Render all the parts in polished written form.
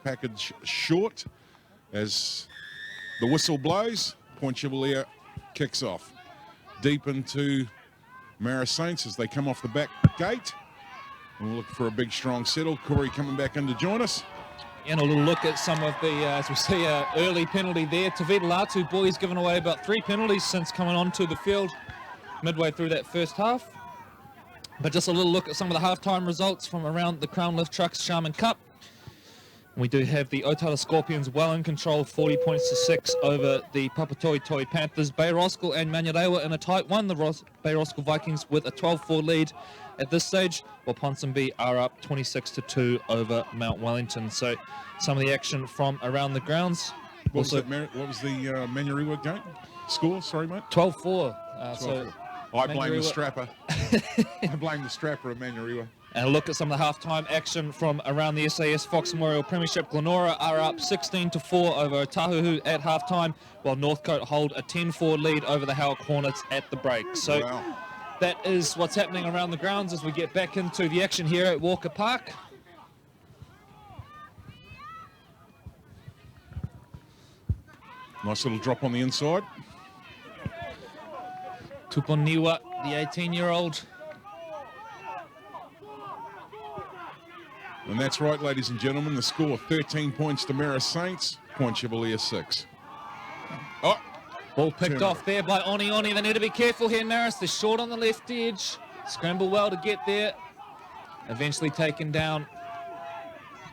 package short as the whistle blows. Point Chevalier kicks off. Deep into Marist Saints as they come off the back gate. And we'll look for a big, strong settle. Corey coming back in to join us. And a little look at some of the, as we see, early penalty there. Tavita Latu, boys, given away about 3 penalties since coming onto the field midway through that first half. But just a little look at some of the halftime results from around the Crown Lift Trucks Shaman Cup. We do have the Otala Scorpions well in control, 40 points to 6 over the Papatoi Toi Panthers. Bay Roskell and Manurewa in a tight one. The Bay Roskell Vikings with a 12-4 lead at this stage, while Ponsonby are up 26-2 over Mount Wellington. So some of the action from around the grounds. What was the Manurewa game? Score, sorry, mate? 12-4. So I blame the strapper. I blame the strapper of Manurewa. And a look at some of the halftime action from around the SAS Fox Memorial Premiership. Glenora are up 16-4 over Otahuhu at halftime, while Northcote hold a 10-4 lead over the Howard Hornets at the break. So that is what's happening around the grounds as we get back into the action here at Walker Park. Nice little drop on the inside. Tuponiwa, the 18-year-old. And that's right, ladies and gentlemen. The score, 13 points to Marist Saints, Point Chevalier 6. Oh! Ball picked off there by Oni. They need to be careful here, Marist. They're short on the left edge. Scramble well to get there. Eventually taken down.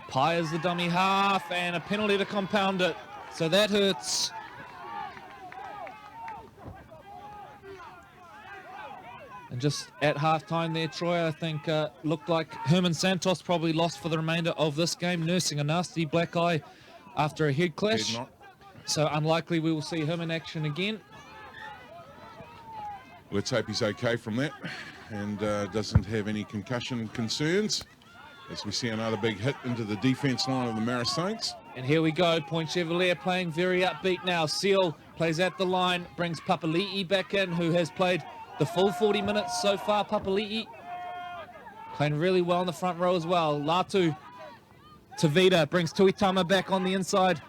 Pai is the dummy half, and a penalty to compound it. So that hurts. And just at halftime there, Troy, I think looked like Herman Santos probably lost for the remainder of this game, nursing a nasty black eye after a head clash. So unlikely we will see him in action again. Let's hope he's okay from that and doesn't have any concussion concerns. As we see another big hit into the defense line of the Marist Saints. And here we go, Point Chevalier playing very upbeat now. Seal plays at the line, brings Papali'i back in, who has played the full 40 minutes so far. Papali'i playing really well in the front row as well. Latu Tavita brings Tuitama back on the inside.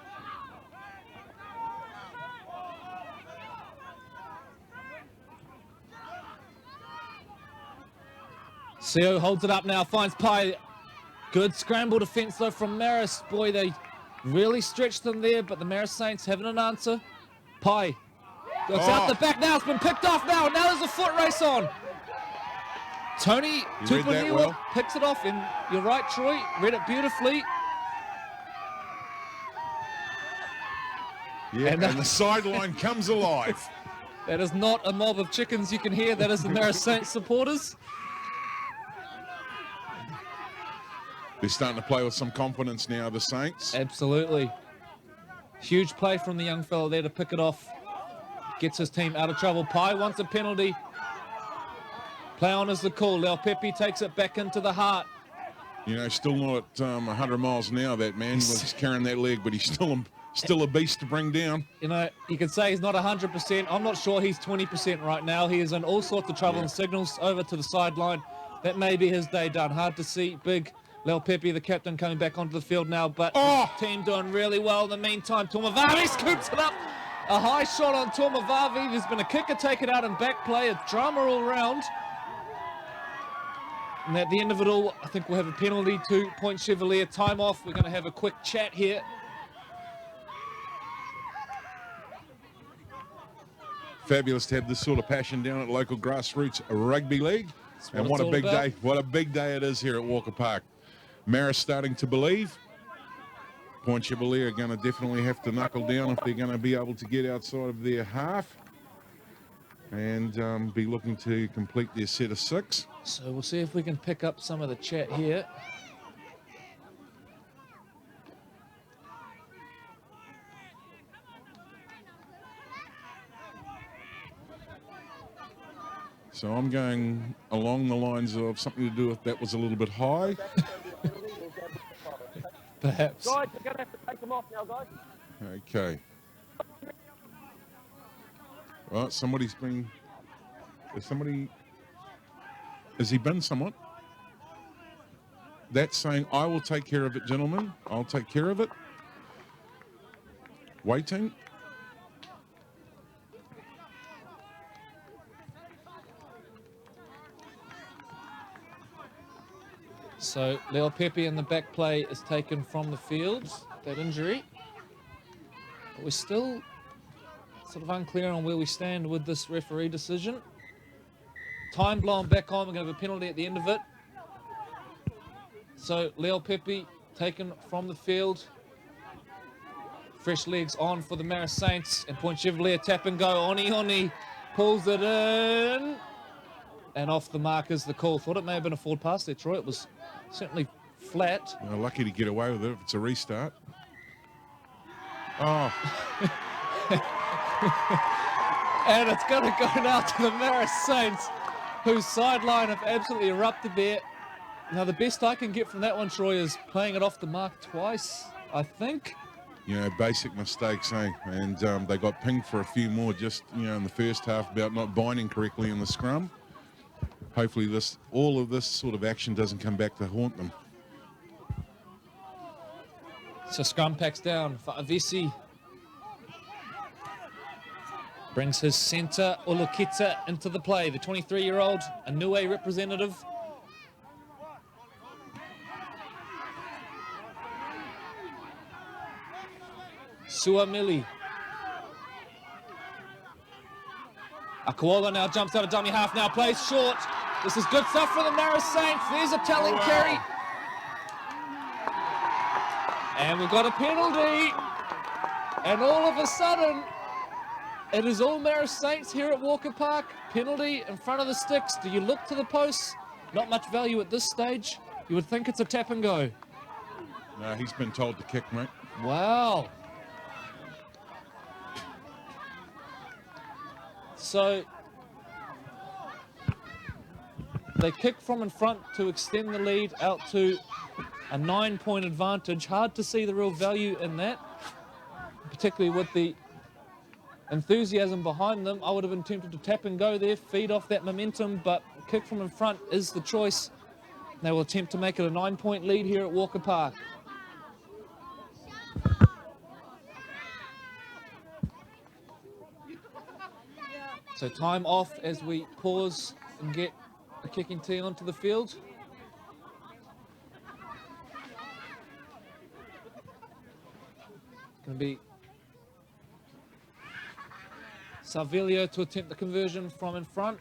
Seo holds it up now, finds Pai. Good scramble defense though from Marist. Boy, they really stretched them there, but the Marist Saints haven't an answer. Pai goes out the back now, it's been picked off now, and now there's a foot race on. Tony Tupaniwa picks it off, and you're right, Troy, read it beautifully. Yeah, and the sideline comes alive. That is not a mob of chickens you can hear, that is the Marist Saints supporters. They're starting to play with some confidence now, the Saints. Absolutely. Huge play from the young fellow there to pick it off. Gets his team out of trouble. Pai wants a penalty. Play on is the call. Leo Pepe takes it back into the heart. You know, still not at 100 miles an hour, that man was carrying that leg, but he's still a beast to bring down. You know, you can say he's not 100%. I'm not sure he's 20% right now. He is in all sorts of trouble and signals over to the sideline. That may be his day done. Hard to see. Big Leo Pepe, the captain, coming back onto the field now, but his team doing really well in the meantime. Tormavavi scoops it up. A high shot on Tormavavi. There's been a kicker taken out and back play. A drama all round. And at the end of it all, I think we'll have a penalty to Point Chevalier. Time off. We're going to have a quick chat here. Fabulous to have this sort of passion down at local grassroots rugby league. And what a big day. What a big day it is here at Walker Park. Marist starting to believe. Point Chevalier are going to definitely have to knuckle down if they're going to be able to get outside of their half and be looking to complete their set of 6. So we'll see if we can pick up some of the chat here. So I'm going along the lines of something to do with that was a little bit high. Perhaps. Guys, you're going to have to take them off now, guys. Okay. Well, somebody's been... Has he been someone? That's saying, I will take care of it, gentlemen. I'll take care of it. Waiting. So Leo Pepe in the back play is taken from the field, that injury. But we're still sort of unclear on where we stand with this referee decision. Time blown back on, we're going to have a penalty at the end of it. So Leo Pepe taken from the field. Fresh legs on for the Marist Saints, and Point Chevalier tap and go. Oni pulls it in. And off the mark is the call. Thought it may have been a forward pass there, Troy. It was certainly flat. Well, lucky to get away with it if it's a restart. Oh. And it's going to go now to the Marist Saints, whose sideline have absolutely erupted there. Now, the best I can get from that one, Troy, is playing it off the mark twice, I think. You know, basic mistakes, eh? And they got pinged for a few more just, you know, in the first half about not binding correctly in the scrum. Hopefully all of this sort of action doesn't come back to haunt them. So scrum packs down for Avesi. Brings his centre, Ulukita, into the play. The 23-year-old, a Niue representative. Suamili. Akuola now jumps out of dummy half, now plays short. This is good stuff for the Marist Saints. There's a telling carry. And we've got a penalty. And all of a sudden, it is all Marist Saints here at Walker Park. Penalty in front of the sticks. Do you look to the posts? Not much value at this stage. You would think it's a tap and go. No, he's been told to kick, mate. Wow. So they kick from in front to extend the lead out to a 9-point advantage. Hard to see the real value in that, particularly with the enthusiasm behind them. I would have been tempted to tap and go there, feed off that momentum, but kick from in front is the choice. They will attempt to make it a 9-point lead here at Walker Park. So time off as we pause and get a kicking tee onto the field. Going to be Salvilio to attempt the conversion from in front.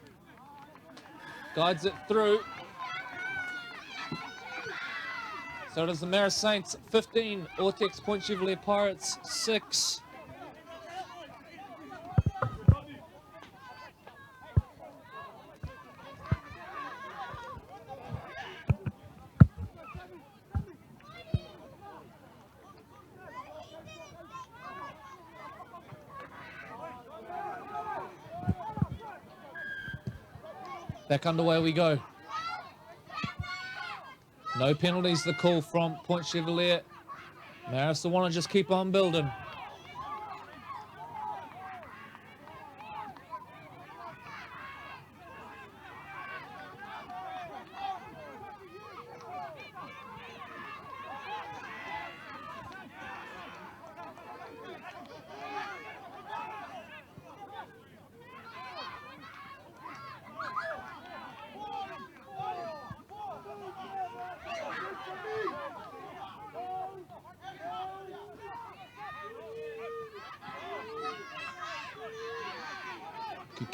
Guides it through. So does the Marist Saints 15, Ortex Point Chevalier Pirates 6. Back underway we go. No penalties, the call from Point Chevalier. Marist will want to just keep on building.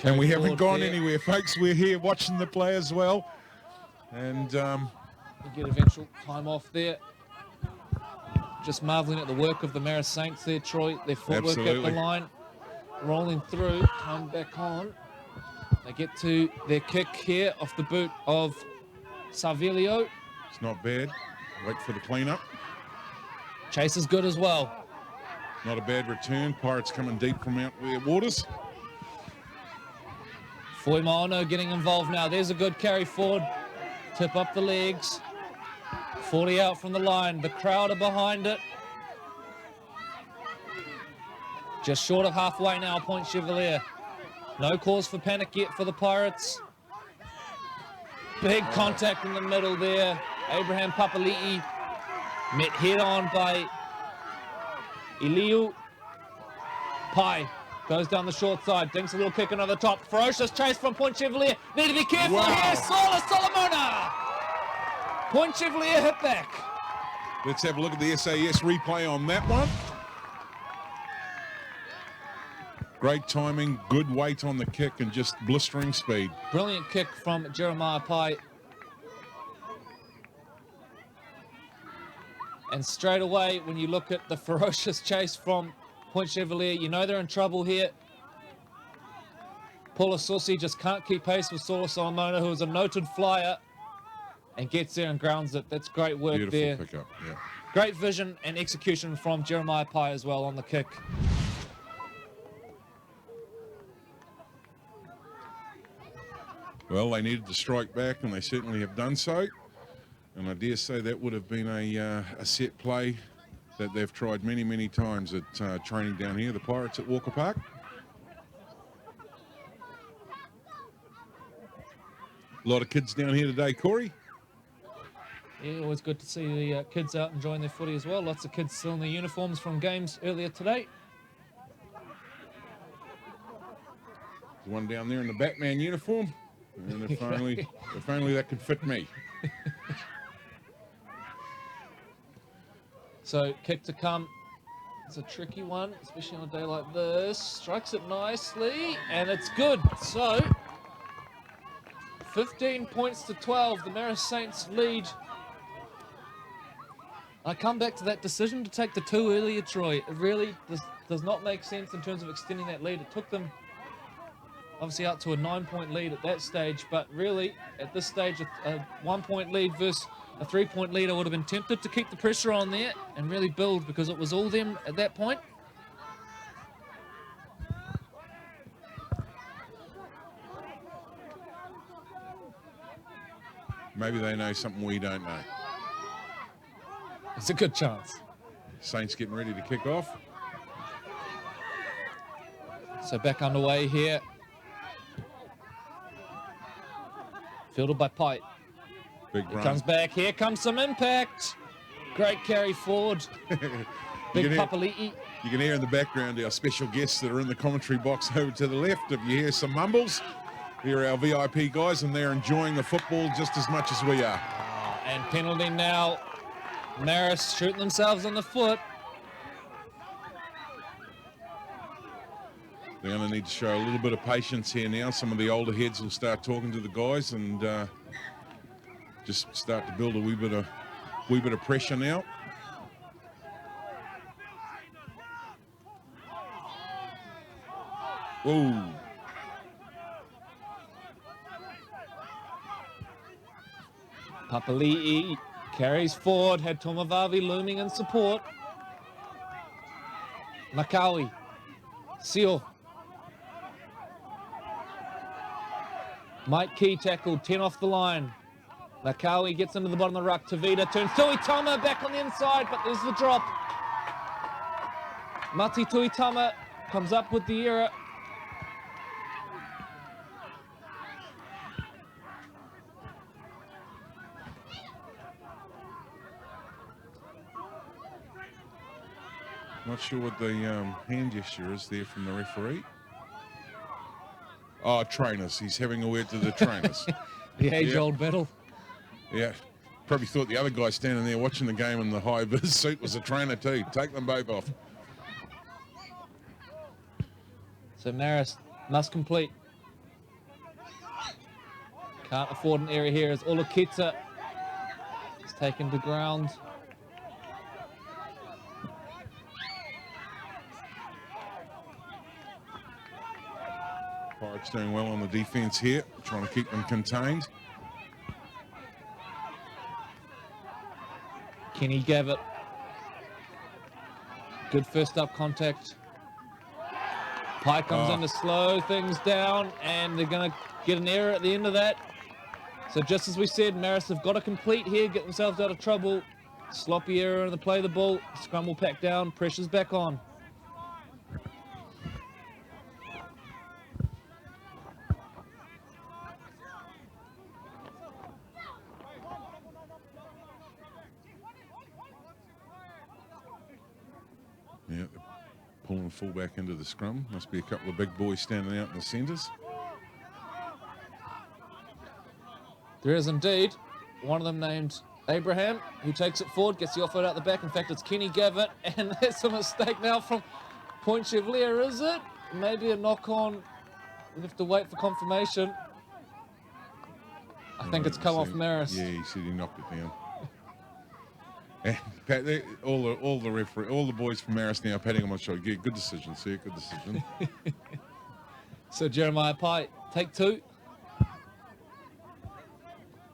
And we haven't gone anywhere, folks. We're here watching the play as well. And you get eventual time off there. Just marveling at the work of the Marist Saints there, Troy. Their footwork at the line, rolling through, time back on. They get to their kick here off the boot of Sarvilio. It's not bad. Wait for the cleanup. Chase is good as well. Not a bad return. Pirates coming deep from out their waters. Foimaono getting involved now. There's a good carry forward. Tip up the legs. 40 out from the line. The crowd are behind it. Just short of halfway now, Point Chevalier. No cause for panic yet for the Pirates. Big contact in the middle there. Abraham Papali'i met head on by Eliu. Pai goes down the short side, dinks a little kick on the top. Ferocious chase from Point Chevalier. Need to be careful here. Sola Solomona. Point Chevalier hit back. Let's have a look at the SAS replay on that one. Great timing, good weight on the kick, and just blistering speed. Brilliant kick from Jeremiah Pai. And straight away, when you look at the ferocious chase from Point Chevalier, you know they're in trouble here. Paula Sussi just can't keep pace with Sola Solomona, who is a noted flyer, and gets there and grounds it. That's great work. Beautiful there. pickup, yeah. Great vision and execution from Jeremiah Pai as well on the kick. Well, they needed to strike back, and they certainly have done so. And I dare say that would have been a set play that they've tried many, many times at training down here, the Pirates at Walker Park. A lot of kids down here today, Corey. Yeah, always good to see the kids out enjoying their footy as well. Lots of kids still in their uniforms from games earlier today. There's one down there in the Batman uniform. And if only that could fit me. So kick to come. It's a tricky one, especially on a day like this. Strikes it nicely, and it's good. So 15 points to 12. The Marist Saints lead. I come back to that decision to take the 2 earlier, Troy. It really does not make sense in terms of extending that lead. It took them obviously out to a 9-point lead at that stage, but really at this stage a 1-point lead versus a 3-point lead, I would have been tempted to keep the pressure on there and really build, because it was all them at that point. Maybe they know something we don't know. It's a good chance. Saints getting ready to kick off. So back underway here. Fielded by Pai. Big run. Comes back. Here comes some impact. Great carry forward. Big Papali'i. You can hear in the background our special guests that are in the commentary box over to the left. If you hear some mumbles, they're our VIP guys, and they're enjoying the football just as much as we are. And penalty now. Marist shooting themselves in the foot. They're going to need to show a little bit of patience here now. Some of the older heads will start talking to the guys and just start to build a wee bit of pressure now. Whoa. Papali'i carries forward, had Tomavavi looming in support. Makawi, Seal. Mike Key tackled, 10 off the line. Makawi gets into the bottom of the ruck. Tavita turns Tuitama back on the inside, but there's the drop. Mati Tuitama comes up with the error. Not sure what the hand gesture is there from the referee. Oh, trainers. He's having a word to the trainers. The age-old battle. Yeah. Probably thought the other guy standing there watching the game in the high-vis suit was a trainer too. Take them both off. So Marist must complete. Can't afford an error here as Olakita is taken to ground. Pirates doing well on the defense here, trying to keep them contained. Kenny Gavitt. Good first up contact. Pai comes in to slow things down, and they're going to get an error at the end of that. So just as we said, Marist have got to complete here, get themselves out of trouble. Sloppy error in the play of the ball. Scrum will pack down, pressure's back on. Yeah, pulling the fullback into the scrum. Must be a couple of big boys standing out in the centres. There is indeed one of them named Abraham, who takes it forward, gets the offload out the back. In fact, it's Kenny Gavitt, and that's a mistake now from Point Chevalier, is it? Maybe a knock-on. We have to wait for confirmation. I think it's come off Marist. Yeah, he said he knocked it down. And Pat, all the boys from Marist now patting him on the shoulder. Yeah, good decision, sir. Good decision. So Jeremiah Pye, take 2.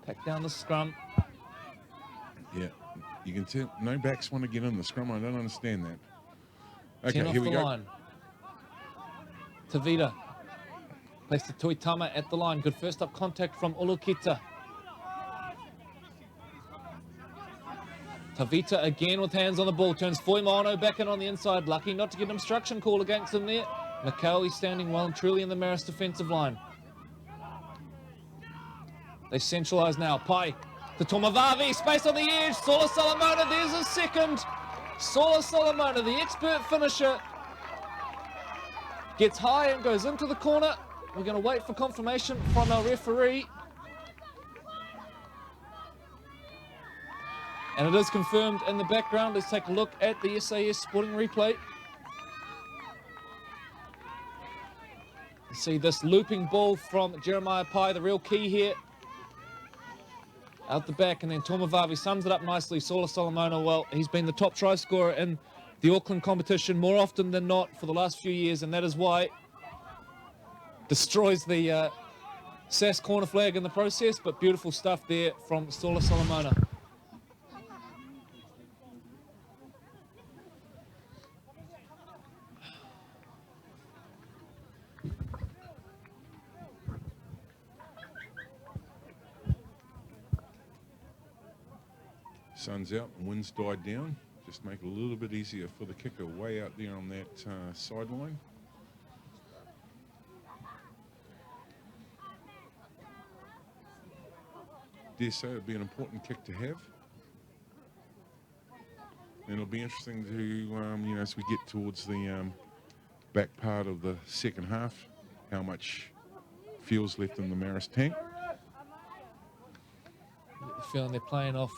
Pack down the scrum. Yeah, you can tell no backs want to get in the scrum. I don't understand that. 10 Okay, off here we the go. line. Tavita plays to Tuitama at the line. Good first up contact from Ulukita. Tavita again with hands on the ball. Turns Foimano back in on the inside. Lucky not to get an obstruction call against him there. McCauley standing well and truly in the Marist defensive line. They centralise now. Pai to Tomavavi. Space on the edge. Sola Salamona. There's a second. Sola Salamona, the expert finisher, gets high and goes into the corner. We're going to wait for confirmation from our referee. And it is confirmed in the background. Let's take a look at the SAS Sporting replay. You see this looping ball from Jeremiah Pai, the real key here. Out the back, and then Tomavavi sums it up nicely. Sola Salamona, well, he's been the top try scorer in the Auckland competition more often than not for the last few years, and that is why destroys the SAS corner flag in the process, but beautiful stuff there from Sola Salamona. Sun's out, wind's died down. Just make it a little bit easier for the kicker way out there on that sideline. Dare say it'd be an important kick to have. And it'll be interesting to, you know, as we get towards the back part of the second half, how much fuel's left in the Marist tank. Feeling they're playing off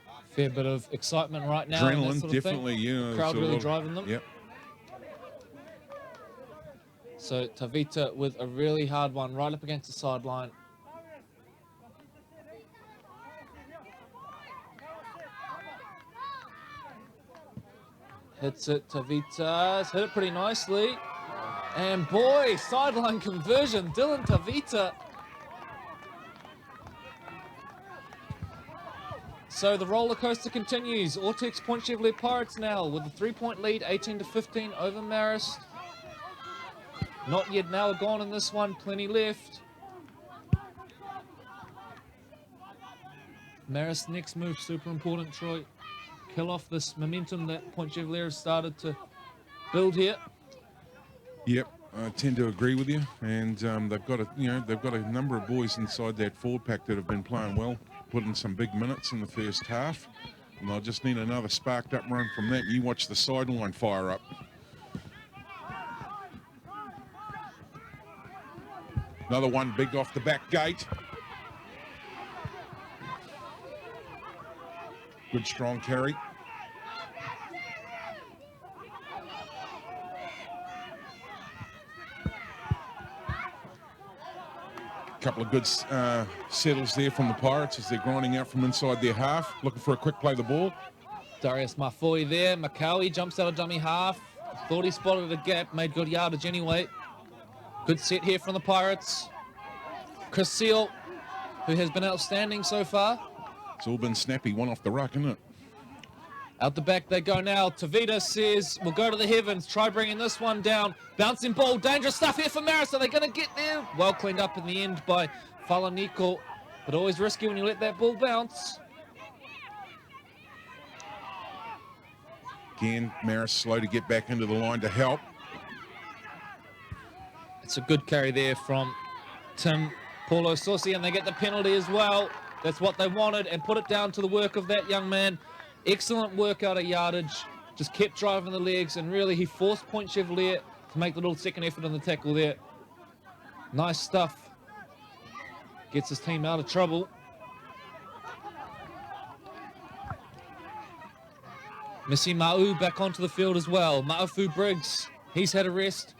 a fair bit of excitement right now. Adrenaline, definitely, yeah. Crowd really driving them. Yep. So Tavita with a really hard one right up against the sideline. Hits it, Tavita's hit it pretty nicely. And boy, sideline conversion, Dylan Tavita. So the roller coaster continues. Ortex Point Chevrolet Pirates now with a 3-point lead, 18-15 over Marist. Not yet now gone in this one, plenty left. Marist next move, super important, Troy. Kill off this momentum that Point Chevalier has started to build here. Yep, I tend to agree with you. And they've got a number of boys inside that forward pack that have been playing well, put in some big minutes in the first half. And they'll just need another sparked up run from that. You watch the sideline fire up. Another one big off the back gate. Good strong carry. Couple of good settles there from the Pirates as they're grinding out from inside their half, looking for a quick play the ball. Darius Mafoi there. McCauley jumps out of dummy half. Thought he spotted a gap, made good yardage anyway. Good set here from the Pirates. Chris Seal, who has been outstanding so far. It's all been snappy, one off the ruck, isn't it? Out the back they go now. Tavita says, we'll go to the heavens. Try bringing this one down. Bouncing ball. Dangerous stuff here for Marist. Are they going to get there? Well cleaned up in the end by Falaniko. But always risky when you let that ball bounce. Again, Marist slow to get back into the line to help. It's a good carry there from Tim Paulo Saucy, and they get the penalty as well. That's what they wanted, and put it down to the work of that young man. Excellent work out of yardage. just kept driving the legs, and really he forced Point Chevalier to make the little second effort on the tackle there. Nice stuff. Gets his team out of trouble. Missy Ma'u back onto the field as well. Ma'afu Briggs, he's had a rest.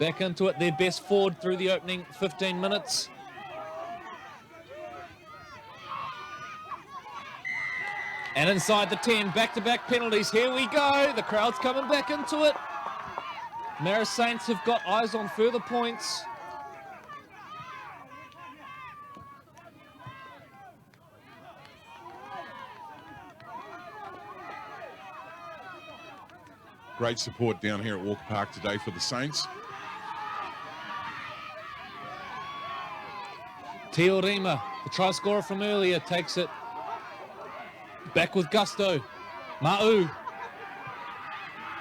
Back into it, their best forward through the opening 15 minutes. And inside the 10, back-to-back penalties. Here we go. The crowd's coming back into it. Marist Saints have got eyes on further points. Great support down here at Walker Park today for the Saints. Teorema, the try scorer from earlier, takes it back with gusto. Ma'u.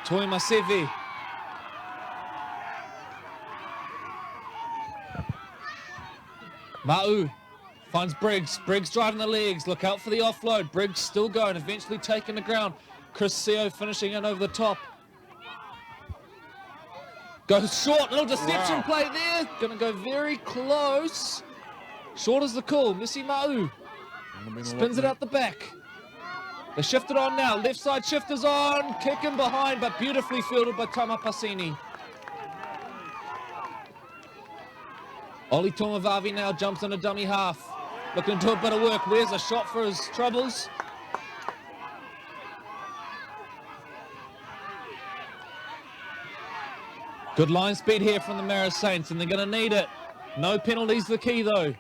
Toi Masevi. Ma'u finds Briggs. Briggs driving the legs. Look out for the offload. Briggs still going, eventually taking the ground. Chris Seo finishing in over the top. Goes short, little deception play there. Gonna go very close. Short as the call. Missy Ma'u spins it out the back. They shift it on now. Left side shifters on. Kicking behind, but beautifully fielded by Tama Pasini. Oli Tomavavi now jumps in a dummy half. Looking to do a bit of work. Where's a shot for his troubles? Good line speed here from the Marist Saints, and they're going to need it. No penalties the key, though.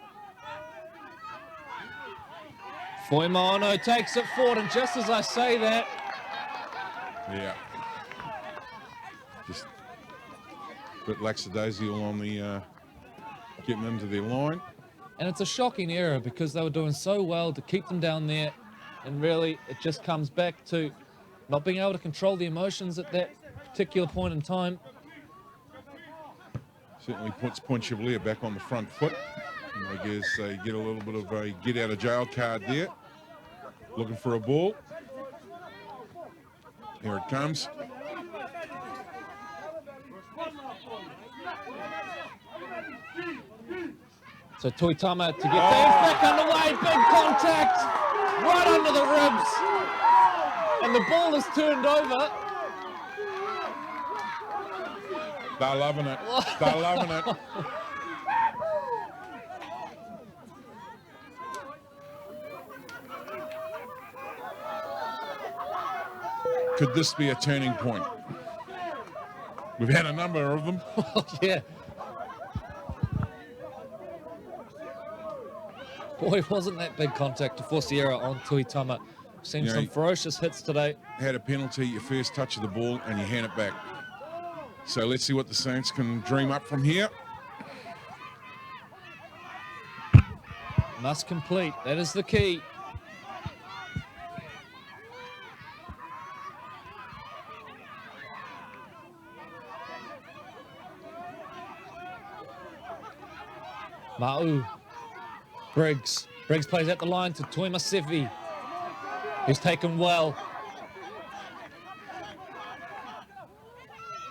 Foimono takes it forward, and just as I say that... Yeah. Just a bit lackadaisical on the getting into their line. And it's a shocking error because they were doing so well to keep them down there, and really it just comes back to not being able to control the emotions at that particular point in time. Certainly puts Point Chevalier back on the front foot. And I guess they get a little bit of a get-out-of-jail card there. Looking for a ball. Here it comes. So Toitama to get things back underway. Big contact right under the ribs. And the ball is turned over. They're loving it. They're loving it. Could this be a turning point? We've had a number of them. Yeah. Boy, wasn't that big contact to force the error on Toitama. Seen some ferocious hits today. Had a penalty, your first touch of the ball, and you hand it back. So let's see what the Saints can dream up from here. Must complete. That is the key. Ma'u. Briggs. Briggs plays at the line to Toi Masevi, who's taken well.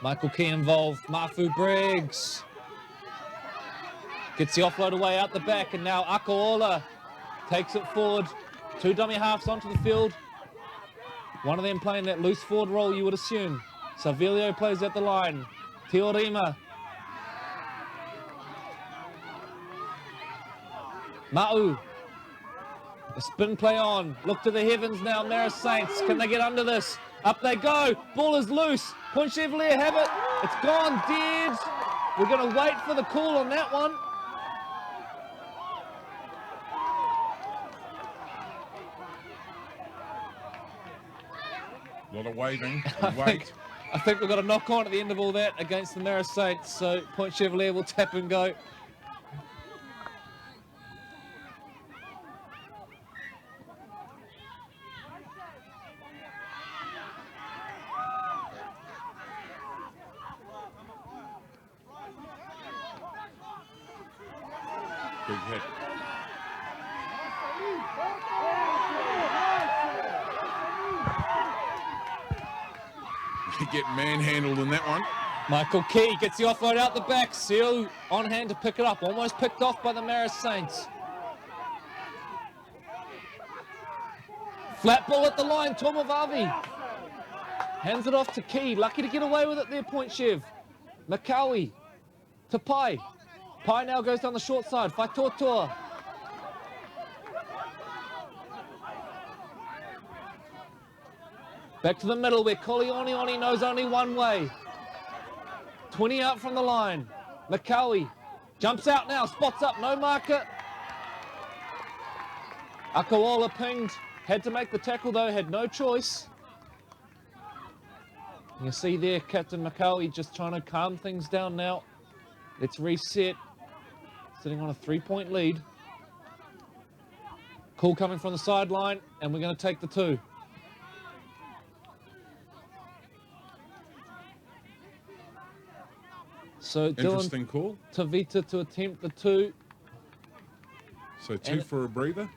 Michael Key involved. Mafu Briggs gets the offload away out the back, and now Akaola takes it forward. Two dummy halves onto the field. One of them playing that loose forward role, you would assume. Savilio plays at the line. Teorema. Ma'u. The spin play on. Look to the heavens now, Marist Saints. Can they get under this? Up they go. Ball is loose. Point Chevalier have it. It's gone dead. We're going to wait for the call on that one. A lot of waving. I think we've got a knock on at the end of all that against the Marist Saints. So Point Chevalier will tap and go. Big hit. Get manhandled in that one. Michael Key gets the offload out the back. Seal on hand to pick it up. Almost picked off by the Marist Saints. Flat ball at the line. Tomovavi hands it off to Key. Lucky to get away with it there, Point Chev. Makawi to Pai. Pai now goes down the short side. Faitotoa. Back to the middle where Kolionioni knows only one way. 20 out from the line. Makawi jumps out now, spots up, no marker. Akawola pinged, had to make the tackle though, had no choice. You can see there Captain Makawi just trying to calm things down now. Let's reset. Sitting on a 3-point lead. Call coming from the sideline, and we're going to take the 2. So Interesting call. Tavita to attempt the 2. So 2 for a breather.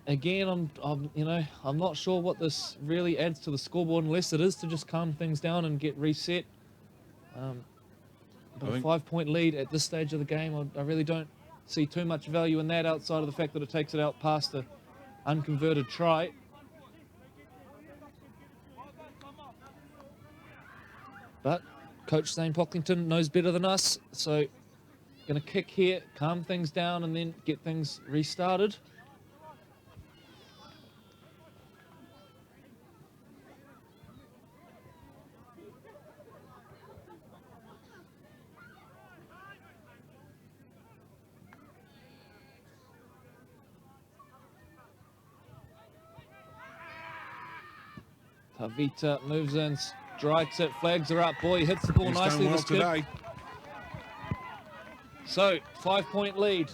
Again, I'm not sure what this really adds to the scoreboard unless it is to just calm things down and get reset. But a 5-point lead at this stage of the game, I really don't see too much value in that outside of the fact that it takes it out past the unconverted try. But Coach Zane Pocklington knows better than us, so going to kick here, calm things down, and then get things restarted. Tavita moves in, strikes it, flags are up. Boy, hits the ball He's nicely done well this kid. today. So, 5-point lead.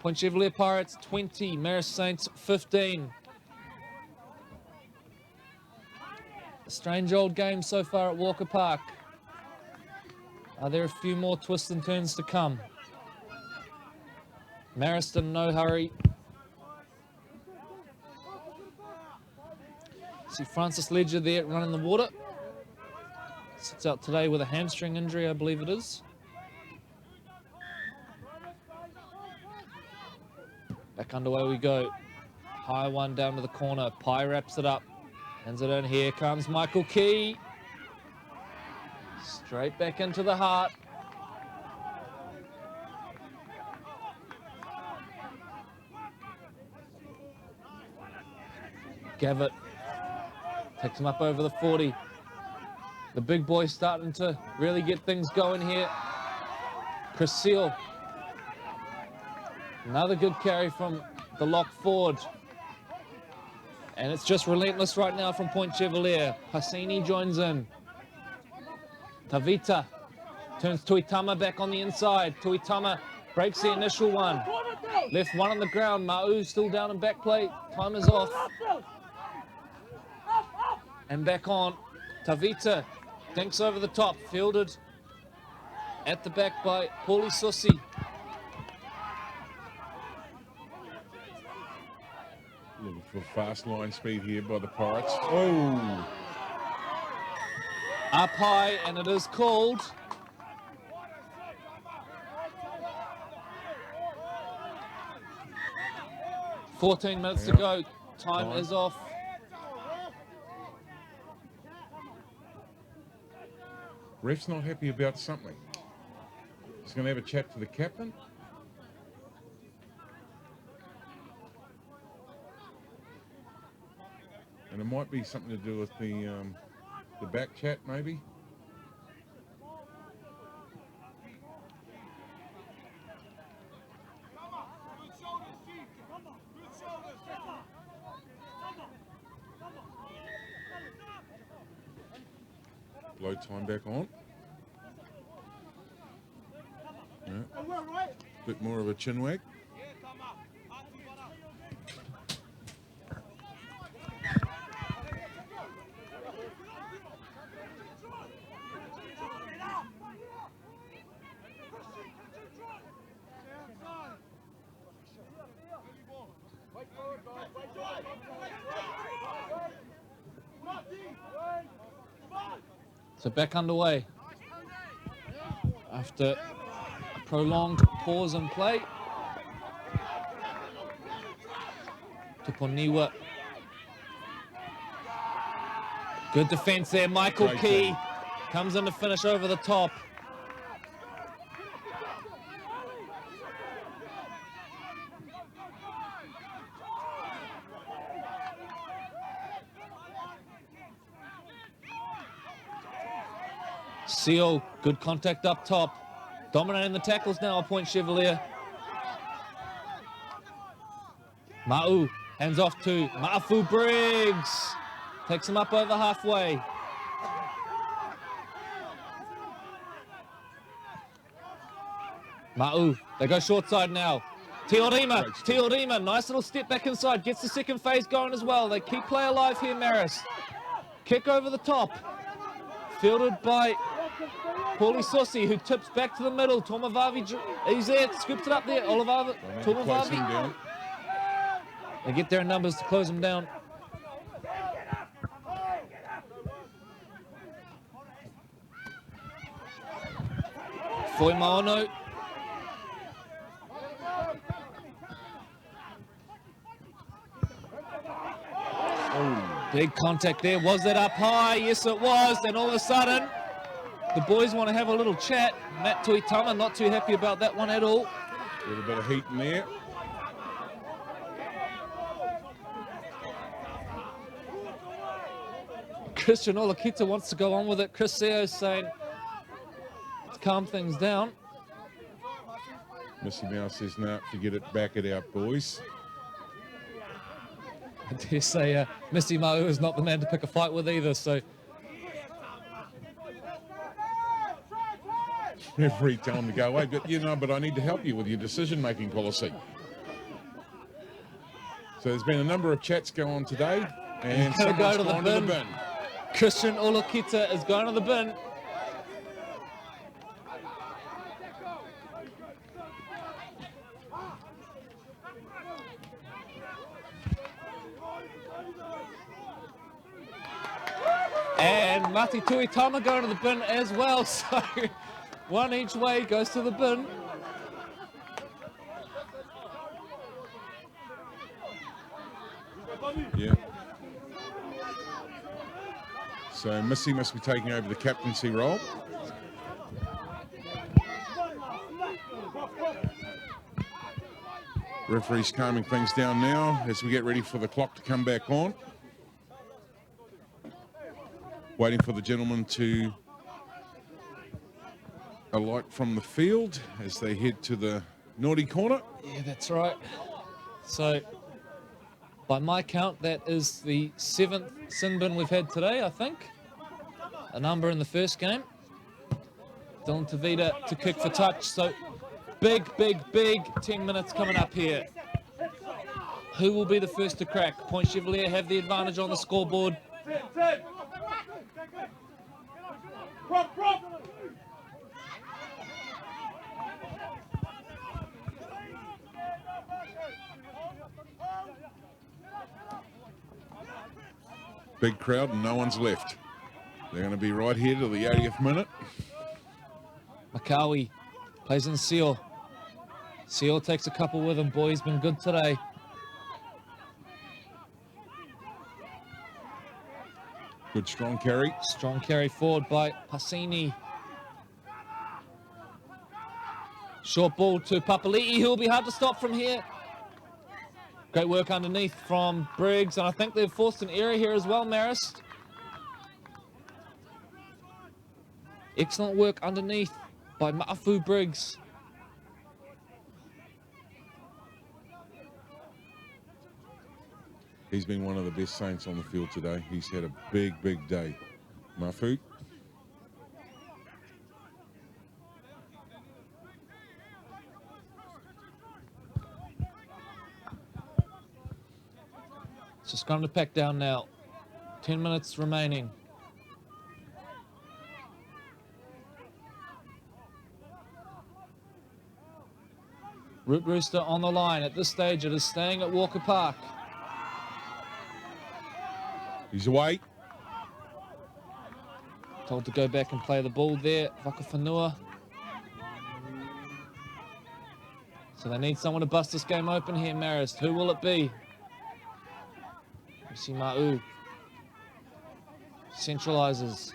Point Chevalier Pirates 20, Marist Saints 15. A strange old game so far at Walker Park. Are there a few more twists and turns to come? Marist in no hurry. See Francis Ledger there running the water. Sits out today with a hamstring injury, I believe it is. Back underway we go. High one down to the corner. Pai wraps it up. Hands it in. Here comes Michael Key. Straight back into the heart. Gavitt takes him up over the 40. The big boy's starting to really get things going here. Chris Seal. Another good carry from the lock forward. And it's just relentless right now from Point Chevalier. Hassini joins in. Tavita turns Tuitama back on the inside. Tuitama breaks the initial one. Left one on the ground. Ma'u still down in back play. Time is off. And back on. Tavita dinks over the top. Fielded at the back by Paulie Susi. Looking for fast line speed here by the Pirates. Oh! Up high, and it is called. "14 minutes to go. Time is off." Ref's not happy about something. He's going to have a chat to the captain. And it might be something to do with the back chat, maybe. Blow time back on. Yeah. Bit more of a chin wag. So back underway after a prolonged pause in play. Tuponiwa. Good defense there. Michael Key comes in to finish over the top. Seal, good contact up top. Dominating the tackles now, Point Chevalier. Ma'u hands off to Ma'afu Briggs. Takes him up over halfway. Ma'u, they go short side now. Teorima, nice little step back inside. Gets the second phase going as well. They keep play alive here, Marist. Kick over the top. Fielded by Paulie Sossi, who tips back to the middle. Tomavavi, he's there, scoops it up there. Olivavi, Tomavavi. They get their numbers to close him down. Foi Maono. Big contact there. Was that up high? Yes, it was. Then all of a sudden, the boys want to have a little chat. Matt Tuitama not too happy about that one at all. A little bit of heat in there. Christian Olakita wants to go on with it. Chris Seo's saying, let's calm things down. Missy Mouse says, no, forget it, back it out, boys. I dare say Missy Ma'u is not the man to pick a fight with either, so. Every time to go away, but I need to help you with your decision-making policy. So there's been a number of chats go on today, and someone's go to gone to the bin. Christian Olakita is going to the bin. And Mati Tuitama going to the bin as well, so one each way goes to the bin. Yeah. So Missy must be taking over the captaincy role. Referee's calming things down now as we get ready for the clock to come back on. Waiting for the gentleman to alight from the field as they head to the naughty corner. Yeah, that's right. So, by my count, that is the 7th sin bin we've had today, I think. A number in the first game. Dylan Tavita to kick for touch. So, big 10 minutes coming up here. Who will be the first to crack? Point Chevalier have the advantage on the scoreboard. Big crowd and no one's left. They're going to be right here till the 80th minute. Makawi plays in Seal. Seal takes a couple with him. Boy, he's been good today. Good strong carry. Strong carry forward by Pasini. Short ball to Papali'i, who will be hard to stop from here. Great work underneath from Briggs, and I think they've forced an error here as well, Marist. Excellent work underneath by Ma'afu Briggs. He's been one of the best Saints on the field today. He's had a big day. Mafu. It's just going to pack down now. 10 minutes remaining. Root Rooster on the line. At this stage, it is staying at Walker Park. He's away. Told to go back and play the ball there, Whakawhanua. So they need someone to bust this game open here, Marist. Who will it be? Missy Ma'u centralizes.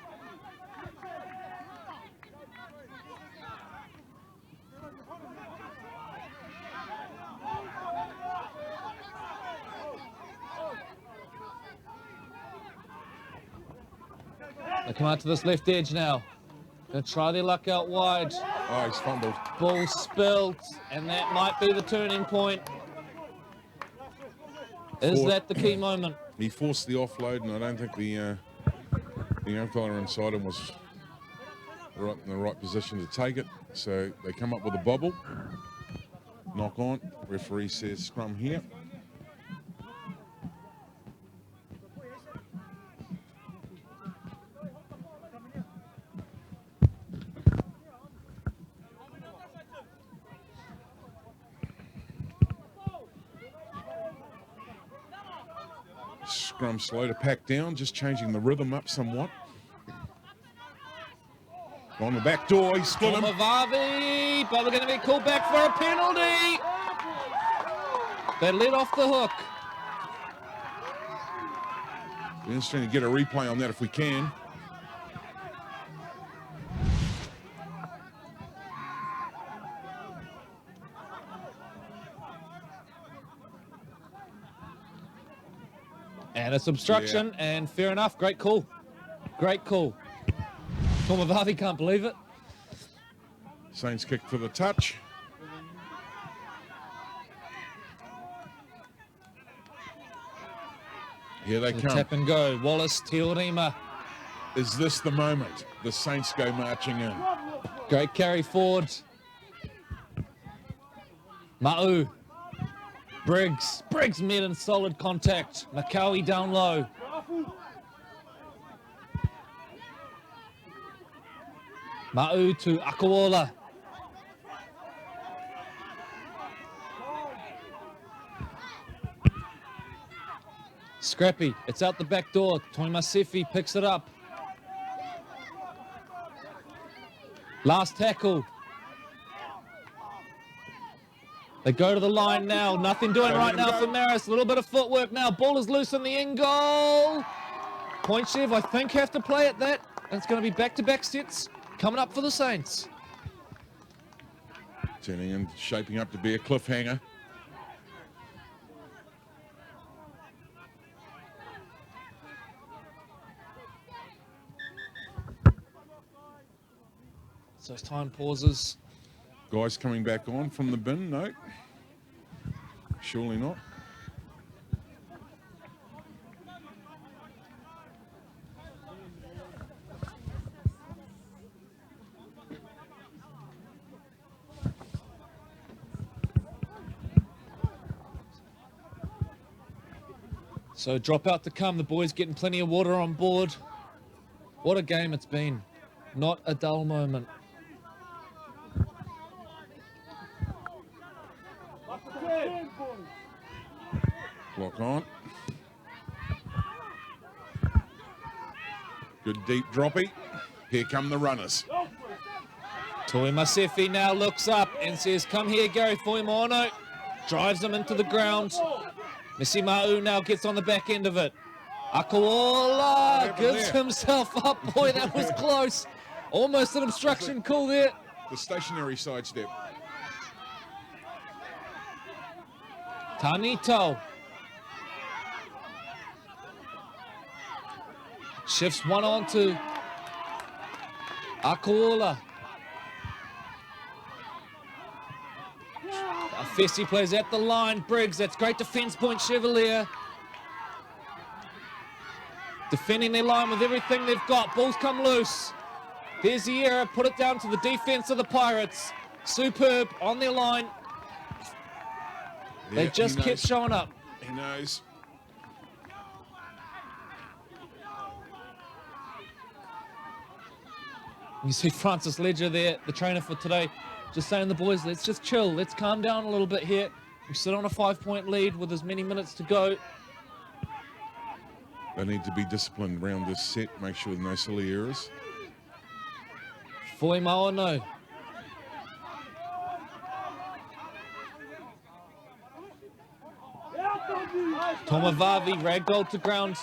They come out to this left edge now. Gonna try their luck out wide. Oh, he's fumbled. Ball spilled, and that might be the turning point. Is that the key moment? He forced the offload, and I don't think the young fella inside him was in the right position to take it. So they come up with a bobble. Knock on. Referee says scrum here. Scrum slow to pack down, just changing the rhythm up somewhat. On the back door, he's split him. Vavi, but we're going to be called back for a penalty. They let off the hook. Be interesting to get a replay on that if we can. And it's obstruction, and fair enough. Great call. Great call. Vavi can't believe it. Saints kick for the touch. Here they come. Tap and go. Wallace, Teorema. Is this the moment the Saints go marching in? Great carry forward. Ma'u. Briggs met in solid contact. Makawi down low. Ma'u to Akawola. Scrappy, it's out the back door. Toimasefi picks it up. Last tackle. They go to the line now. Nothing doing right now for Marist. A little bit of footwork now. Ball is loose in the end goal. Point Chev, I think, have to play at that. And it's going to be back-to-back sets coming up for the Saints. Turning and shaping up to be a cliffhanger. So time pauses. Guys coming back on from the bin, no. Surely not. So drop out to come. The boys getting plenty of water on board. What a game it's been. Not a dull moment. Lock on. Good deep droppy. Here come the runners. Toimasefi now looks up and says, come here, Gary Foimono. Drives him into the ground. Missy Ma'u now gets on the back end of it. Akawola gives himself up. Boy, that was close. Almost an obstruction call there. The stationary sidestep. Tanito. Shifts one on to Akawola. Fessy plays at the line. Briggs, that's great defense point, Chevalier. Defending their line with everything they've got. Balls come loose. There's the error. Put it down to the defense of the Pirates. Superb on their line. They just kept showing up. He knows. You see Francis Ledger there, the trainer for today, just saying to the boys, let's just chill. Let's calm down a little bit here. We sit on a 5-point lead with as many minutes to go. They need to be disciplined around this set. Make sure no silly errors. Foimao no. Tomavavi ragdolled to ground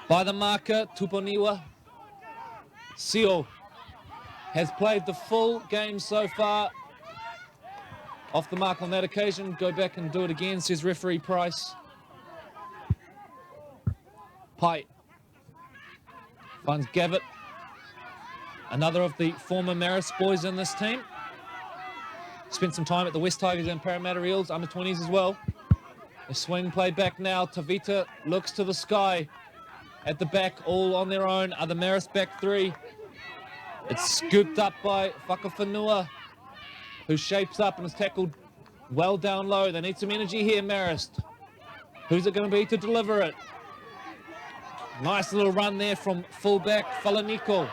by the marker, Tuponiwa. Sio has played the full game so far. Off the mark on that occasion. Go back and do it again, says referee Price. Pai finds Gavitt, another of the former Marist boys in this team. Spent some time at the West Tigers and Parramatta Eels, under 20s as well. A swing play back now. Tavita looks to the sky. At the back, all on their own, are the Marist back three. It's scooped up by Whakawhanua, who shapes up and is tackled well down low. They need some energy here, Marist. Who's it going to be to deliver it? Nice little run there from fullback Falaniko.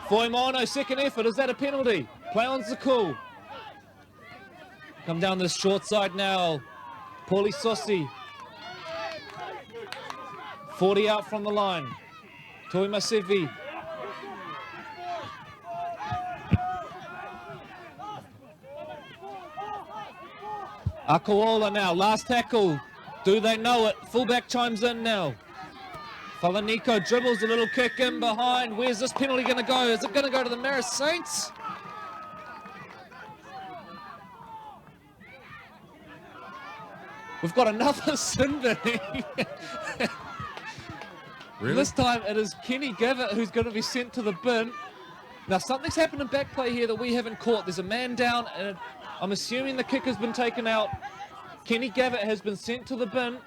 Foimono, second effort. Is that a penalty? Play on Zakul. Come down this short side now. Paulie Sossi. 40 out from the line. Toi Masevi. Akaola now, last tackle. Do they know it? Fullback chimes in now. Falaniko dribbles a little kick in behind. Where's this penalty going to go? Is it going to go to the Marist Saints? We've got another sin binning. Really? This time it is Kenny Gavitt who's going to be sent to the bin. Now something's happened in back play here that we haven't caught. There's a man down and I'm assuming the kick has been taken out. Kenny Gavitt has been sent to the bin.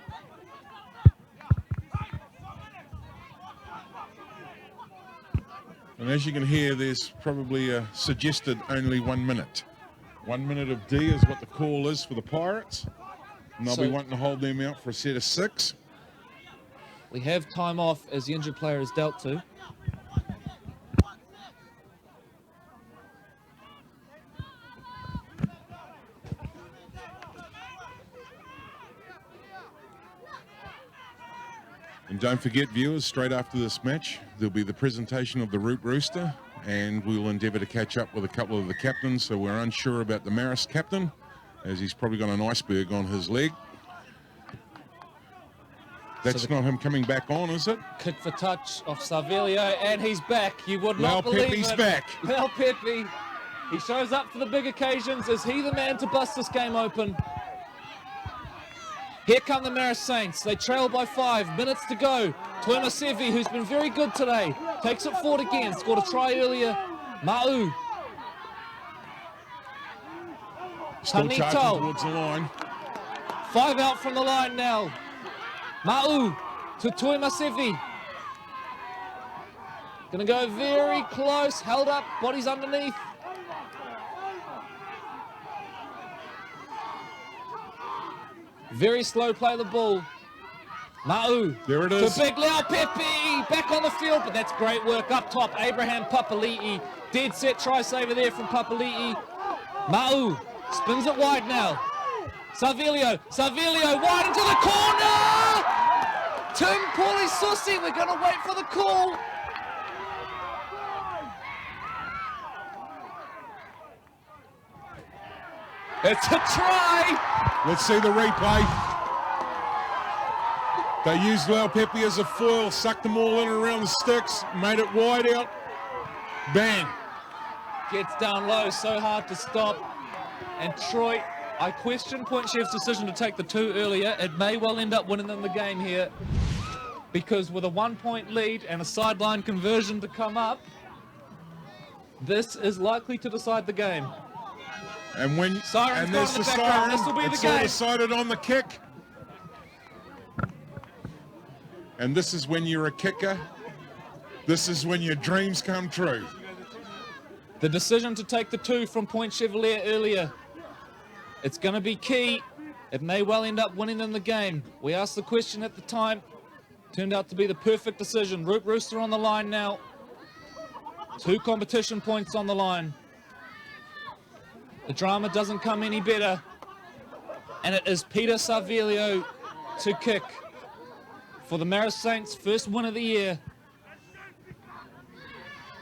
And as you can hear, there's probably a suggested only 1 minute. 1 minute of D is what the call is for the Pirates. And they'll be wanting to hold them out for a set of 6. We have time off as the injured player is dealt to. And don't forget, viewers, straight after this match, there'll be the presentation of the Root Rooster, and we'll endeavour to catch up with a couple of the captains. So we're unsure about the Marist captain, as he's probably got an iceberg on his leg. That's not him coming back on, is it? Kick for touch off Savelio, and he's back. You would not believe Pepe's it. back. Lau Pepe, he shows up for the big occasions. Is he the man to bust this game open? Here come the Marist Saints. They trail by 5 minutes to go. Tuima Sevi, who's been very good today, takes it forward again. Scored a try earlier. Ma'u. Still charging towards the line. 5 out from the line now. Ma'u to Tuima Sevi. Gonna go very close. Held up. Bodies underneath. Very slow play of the ball. Ma'u. There it is. To big Lau Pepe. Back on the field, but that's great work up top. Abraham Papali'i. Dead set try saver there from Papali'i. Ma'u spins it wide now. Savelio wide into the corner. Tim Paulie Susi. We're going to wait for the call. It's a try. Let's see the replay. They used Lau Pepe as a foil, sucked them all in and around the sticks, made it wide out. Bang. Gets down low, so hard to stop. And Troy, I question Point Chev's decision to take the 2 earlier. It may well end up winning them the game here, because with a 1-point lead and a sideline conversion to come up, this is likely to decide the game. And when Siren's there's gone in the the background. siren, This will be the it's all game. decided on the kick. And this is when you're a kicker. This is when your dreams come true. The decision to take the 2 from Point Chevalier earlier, it's going to be key. It may well end up winning them the game. We asked the question at the time. Turned out to be the perfect decision. Root Rooster on the line now. 2 competition points on the line. The drama doesn't come any better. And it is Peter Savelio to kick for the Marist Saints' first win of the year.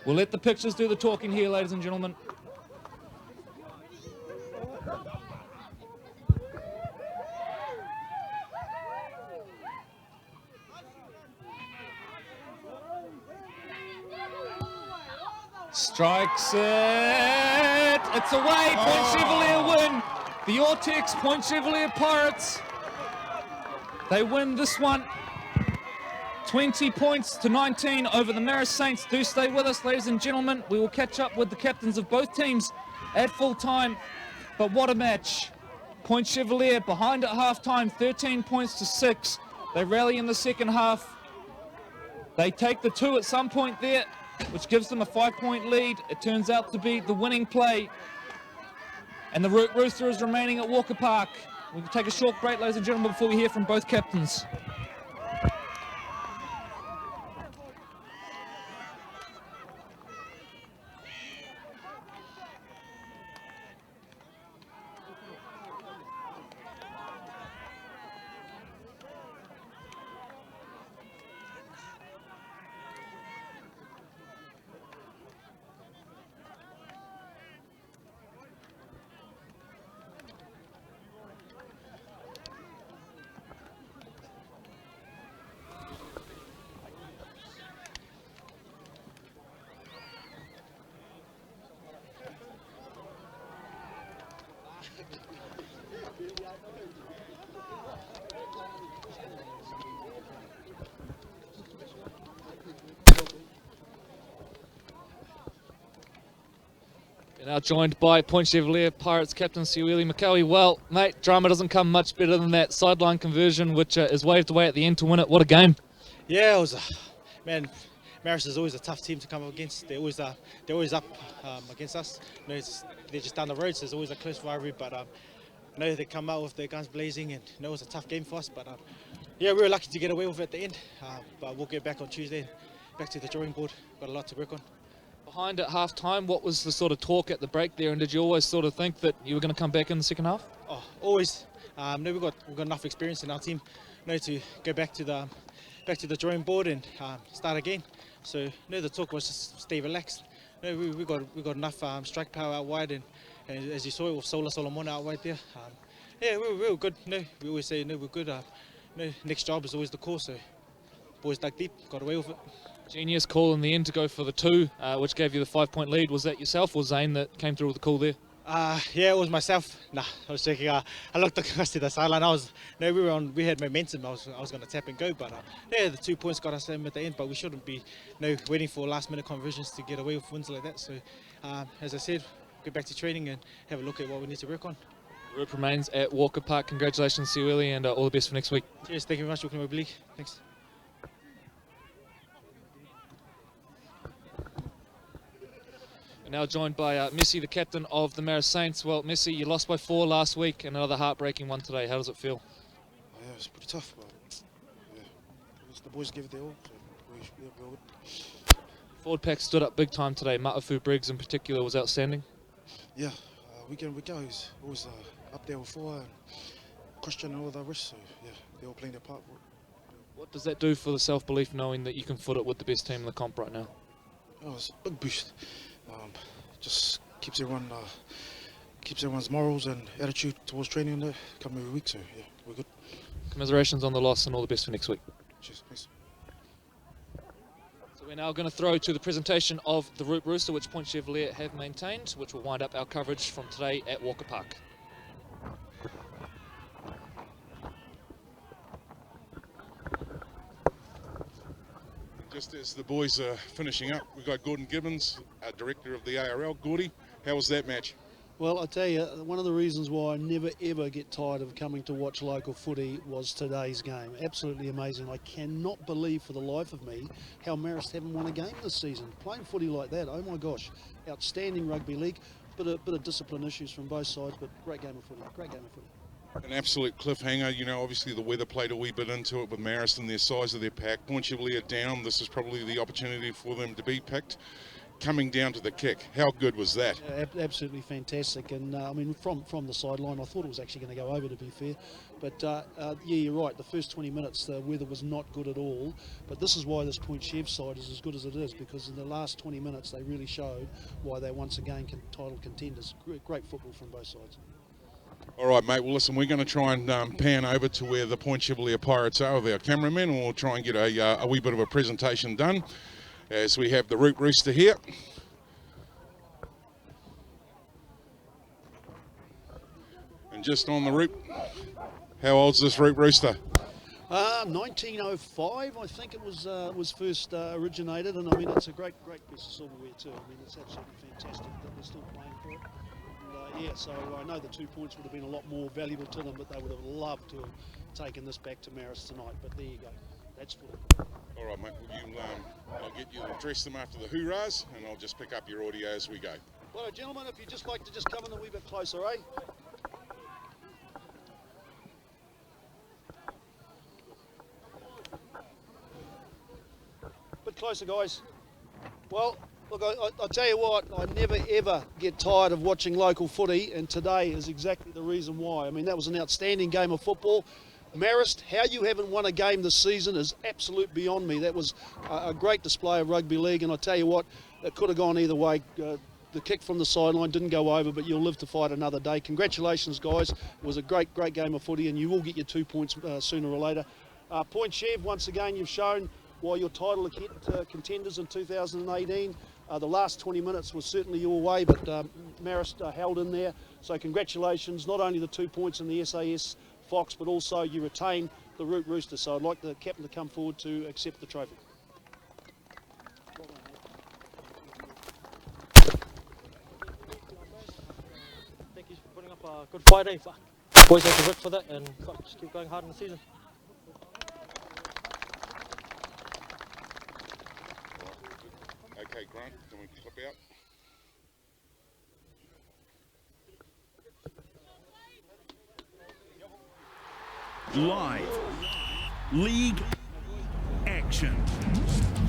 We'll let the pictures do the talking here, ladies and gentlemen. Strikes it. It's away. Point Chevalier win. The Ortex Point Chevalier Pirates. They win this one. 20 points to 19 over the Marist Saints. Do stay with us, ladies and gentlemen. We will catch up with the captains of both teams at full time. But what a match. Point Chevalier behind at half-time, 13 points to 6. They rally in the second half. They take the 2 at some point there, which gives them a 5-point lead. It turns out to be the winning play. And the Root Rooster is remaining at Walker Park. We can take a short break, ladies and gentlemen, before we hear from both captains. We're now joined by Point Chevalier Pirates captain Siweli Makawi. Well, mate, drama doesn't come much better than that sideline conversion, which is waved away at the end to win it. What a game. Yeah, it was, man, Marist is always a tough team to come up against. They're always up against us. You know, they're just down the road, so there's always a close rivalry, but I know they come out with their guns blazing, and it was a tough game for us, but yeah, we were lucky to get away with it at the end, but we'll get back on Tuesday, back to the drawing board. Got a lot to work on. Behind at half-time, what was the sort of talk at the break there, and did you always sort of think that you were going to come back in the second half? Oh, always. No, we've got enough experience in our team, to go back to the drawing board and start again. So the talk was just stay relaxed. We got enough strike power out wide, and as you saw, with Sola Solomon out wide there. Yeah, we were good. We always say we're good. Next job is always the call. So boys dug deep, got away with it. Genius call in the end to go for the 2, which gave you the 5-point lead. Was that yourself or Zane that came through with the call there? Yeah, it was myself. Nah, I was checking. I looked across to the sideline. We had momentum. I was going to tap and go, but yeah, the 2 points got us in at the end. But we shouldn't be, waiting for last-minute conversions to get away with wins like that. So, as I said, get back to training and have a look at what we need to work on. The group remains at Walker Park. Congratulations, Siweli, and all the best for next week. Cheers. Thank you very much. Welcome to the league. Thanks. We're now joined by Missy, the captain of the Marist Saints. Well, Missy, you lost by 4 last week and another heartbreaking one today. How does it feel? Yeah, it was pretty tough, but yeah, the boys gave it their all. So we're good. Forward pack stood up big time today. Ma'afu Briggs in particular was outstanding. Yeah, week in, week out, he's always up there with 4 and Christian and all the rest. So yeah, they're all playing their part. What does that do for the self-belief knowing that you can foot it with the best team in the comp right now? Oh, it's a big boost. Just keeps everyone's morals and attitude towards training in there come every week. So yeah, we're good. Commiserations on the loss and all the best for next week. Cheers, thanks. So we're now going to throw to the presentation of the Root Rooster, which Point Chevalier have maintained, which will wind up our coverage from today at Walker Park. Just as the boys are finishing up, we've got Gordon Gibbons, director of the ARL. Gordy, how was that match? Well, I tell you, one of the reasons why I never ever get tired of coming to watch local footy was today's game. Absolutely amazing. I cannot believe for the life of me how Marist haven't won a game this season. Playing footy like that, oh my gosh, outstanding rugby league. Bit of discipline issues from both sides, but great game of footy. Great game of footy. An absolute cliffhanger. Obviously the weather played a wee bit into it with Marist and their size of their pack. Point Chevalier down. This is probably the opportunity for them to be picked. coming down to the kick. How good was that? Absolutely fantastic, and I mean from the sideline I thought it was actually going to go over, to be fair, but yeah, you're right, the first 20 minutes the weather was not good at all, but this is why this Point Chev side is as good as it is, because in the last 20 minutes they really showed why they're once again title contenders. Great football from both sides. All right, mate. Well, listen, we're going to try and pan over to where the Point Chevalier Pirates are with our cameraman, and we'll try and get a wee bit of a presentation done as we have the Root Rooster here. And just on the route, how old's this Root Rooster? 1905, I think it was first originated, and I mean it's a great piece of silverware too. I mean it's absolutely fantastic that they're still playing for it. And, yeah, so I know the 2 points would have been a lot more valuable to them, but they would have loved to have taken this back to Marist tonight. But there you go, that's footy. All right, mate. Will you, I'll get you to address them after the hoorahs, and I'll just pick up your audio as we go. Well, gentlemen, if you'd just like to just come in a wee bit closer, eh? Bit closer, guys. Well, look, I tell you what, I never ever get tired of watching local footy, and today is exactly the reason why. I mean, that was an outstanding game of football. Marist, how you haven't won a game this season is absolute beyond me. That was a great display of rugby league, and I tell you what, it could have gone either way. The kick from the sideline didn't go over, but you'll live to fight another day. Congratulations, guys. It was a great game of footy, and you will get your 2 points sooner or later. Point Chev, once again, you've shown why you're title contenders in 2018. The last 20 minutes was certainly your way, but Marist held in there. So congratulations, not only the 2 points in the SAS Fox, but also you retain the Root Rooster. So I'd like the captain to come forward to accept the trophy. Thank you for putting up a good fight, eh? Boys have to work for that and just keep going hard in the season. Okay, Grant, can we clip out? Live league action.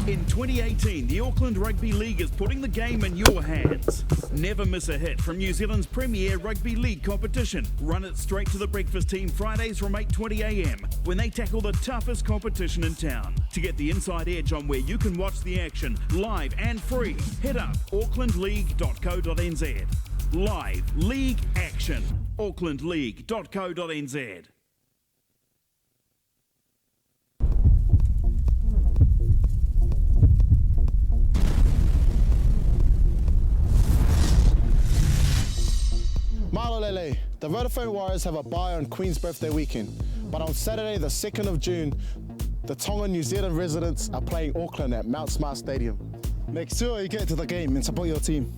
In 2018, the Auckland Rugby League is putting the game in your hands. Never miss a hit from New Zealand's premier rugby league competition. Run it straight to the breakfast team Fridays from 8:20 a.m. when they tackle the toughest competition in town. To get the inside edge on where you can watch the action live and free, hit up aucklandleague.co.nz. Live league action. aucklandleague.co.nz. Malolele, the Vodafone Warriors have a bye on Queen's birthday weekend, but on Saturday the 2nd of June, the Tonga New Zealand residents are playing Auckland at Mount Smart Stadium. Make sure you get to the game and support your team.